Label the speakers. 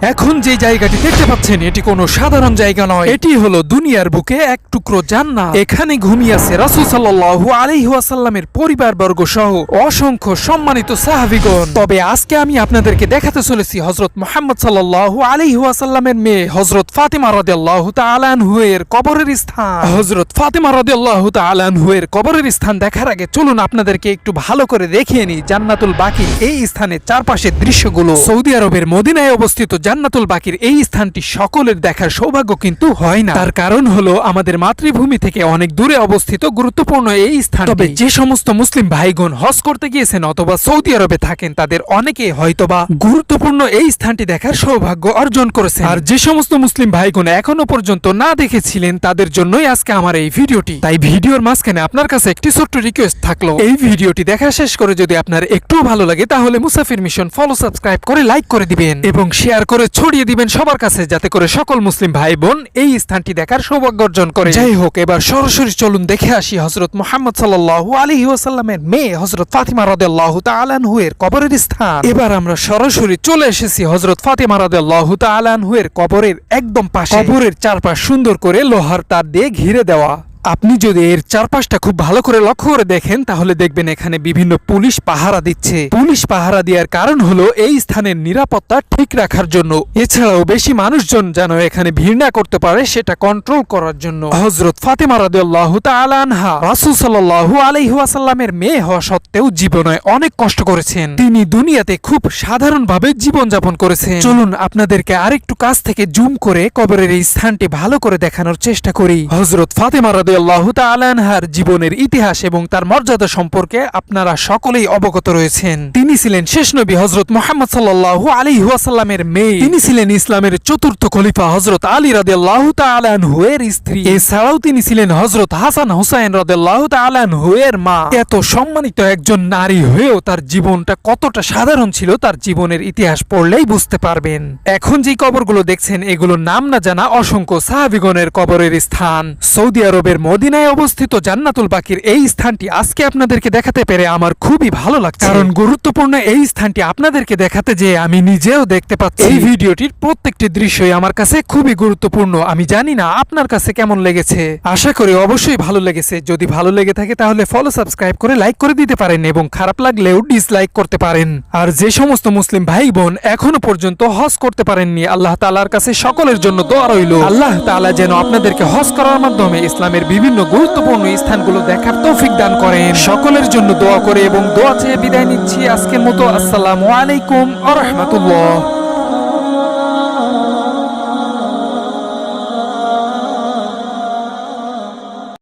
Speaker 1: এখন যে জায়গাটি দেখতে পাচ্ছেন এটি কোনো সাধারণ জায়গা নয়, এটি হলো দুনিয়ার বুকে এক টুকরো জান্নাত। এখানে ঘুমিয়ে আছে রাসূল সাল্লাল্লাহু আলাইহি ওয়াসাল্লামের পরিবারবর্গ সহ অসংখ্য সম্মানিত সাহাবীগণ। তবে আজকে আমি আপনাদেরকে দেখাতে চলেছি হযরত মুহাম্মদ সাল্লাল্লাহু আলাইহি ওয়াসাল্লামের মেয়ে হযরত ফাতিমা রাদিয়াল্লাহু তাআলা আনহা এর কবরের স্থান। হযরত ফাতিমা রাদিয়াল্লাহু তাআলা আনহা এর কবরের স্থান দেখার আগে চলুন আপনাদেরকে একটু ভালো করে দেখিয়ে নিই জান্নাতুল বাকির এই স্থানের চারপাশের দৃশ্যগুলো। সৌদি আরবের মদিনায় অবস্থিত জান্নাতুল বাকির এই স্থানটি সকলের দেখার সৌভাগ্য কিন্তু হয় না। তার কারণ হলো আমাদের মাতৃভূমি থেকে অনেক দূরে অবস্থিত গুরুত্বপূর্ণ এই স্থান। তবে যে সমস্ত মুসলিম ভাইগণ হজ করতে গিয়েছেন অথবা সৌদি আরবে থাকেন তাদের অনেকে হয়তোবা গুরুত্বপূর্ণ এই স্থানটি দেখার সৌভাগ্য অর্জন করেছেন। আর যে সমস্ত মুসলিম ভাইগণ এখনো পর্যন্ত না দেখেছিলেন তাদের জন্যই আজকে আমার এই ভিডিওটি। তাই ভিডিওর মাঝখানে আপনার কাছে একটি ছোট্ট রিকোয়েস্ট থাকলো, এই ভিডিওটি দেখা শেষ করে যদি আপনার একটু ভালো লাগে তাহলে মুসাফির মিশন ফলো সাবস্ক্রাইব করে লাইক করে দিবেন এবং শেয়ার করে ছড়িয়ে দিবেন সবার কাছে, যাতে করে সকল মুসলিম ভাই বোন এই স্থানটি দেখার সৌভাগ্য অর্জন করে। যাই হোক, এবার সরাসরি চলুন দেখে আসি হযরত মুহাম্মদ সাল্লাল্লাহু আলাইহি ওয়াসাল্লামের মেয়ে হযরত ফাতিমা রাদিয়াল্লাহু তাআলা আনহা এর কবরের স্থান। এবার আমরা সরাসরি চলে এসেছি হযরত ফাতিমা রাদিয়াল্লাহু তাআলা আনহা এর কবরের একদম পাশে। কবরের চারপাশ সুন্দর করে লোহার তার দিয়ে ঘিরে দেওয়া। আপনি যদি এর চারপাশটা খুব ভালো করে লক্ষ্য করে দেখেন তাহলে দেখবেন এখানে বিভিন্ন পুলিশ পাহারা দিচ্ছে। পুলিশ পাহারা দেওয়ার কারণ হলো এই স্থানের নিরাপত্তা ঠিক রাখার জন্য, এছাড়াও বেশি মানুষজন যেন এখানে ভিড় না করতে পারে সেটা কন্ট্রোল করার জন্য। হযরত ফাতিমা রাদিয়াল্লাহু তাআলা আনহা রাসূল সাল্লাল্লাহু আলাইহি ওয়াসাল্লামের মেয়ে হওয়া সত্ত্বেও জীবনে অনেক কষ্ট করেছেন। তিনি দুনিয়াতে খুব সাধারণভাবে জীবন যাপন করেছেন। চলুন আপনাদেরকে আরেকটু কাছ থেকে জুম করে কবরের এই স্থানটি ভালো করে দেখানোর চেষ্টা করি। হযরত ফাতিমা রাদিয়াল্লাহু তাআলা আনহার জীবনের ইতিহাস এবং তার মর্যাদা সম্পর্কে আপনারা সকলেই অবগত রয়েছেন। তিনি ছিলেন শেষ নবী হযরত মুহাম্মদ সাল্লাল্লাহু আলাইহি ওয়াসাল্লামের মেয়ে। তিনি ছিলেন ইসলামের চতুর্থ খলিফা হযরত আলী রাদিয়াল্লাহু তাআলা আনহু এর স্ত্রী। এছাড়াও তিনি ছিলেন হযরত হাসান হুসাইন রাদিয়াল্লাহু তাআলা আনহু এর মা। এত সম্মানিত একজন নারী হয়েও তার জীবনটা কতটা সাধারণ ছিল তার জীবনের ইতিহাস পড়লেই বুঝতে পারবেন। এখন যে কবরগুলো দেখছেন এগুলোর নাম না জানা অসংখ্য সাহাবীগণের কবরের স্থান। সৌদি আরবের মদিনায় অবস্থিত জান্নাতুল বাকির এই স্থানটি আজকে আপনাদেরকে দেখাতে পেরে আমার খুবই ভালো লাগছে, কারণ গুরুত্বপূর্ণ এই স্থানটি আপনাদেরকে দেখাতে যে আমি নিজেও দেখতে পাচ্ছি। এই ভিডিওটির প্রত্যেকটি দৃশ্যই আমার কাছে খুবই গুরুত্বপূর্ণ। আমি জানি না আপনার কাছে কেমন লেগেছে, আশা করি অবশ্যই ভালো লেগেছে। যদি ভালো লেগে থাকে তাহলে ফলো সাবস্ক্রাইব করে লাইক করে দিতে পারেন এবং খারাপ লাগলেও ডিসলাইক করতে পারেন। আর যে সমস্ত মুসলিম ভাই বোন এখনো পর্যন্ত হজ করতে পারেননি, আল্লাহ তাআলার কাছে সকলের জন্য দোয়া রইল আল্লাহ তাআলা যেন আপনাদেরকে হজ করার মাধ্যমে ইসলামের বিভিন্ন গুরুত্বপূর্ণ স্থানগুলো দেখার তৌফিক দান করেন। সকলের জন্য দোয়া করে এবং দোয়া চেয়ে বিদায় নিচ্ছি আজকের মতো। আসসালামু আলাইকুম ওয়া রাহমাতুল্লাহ।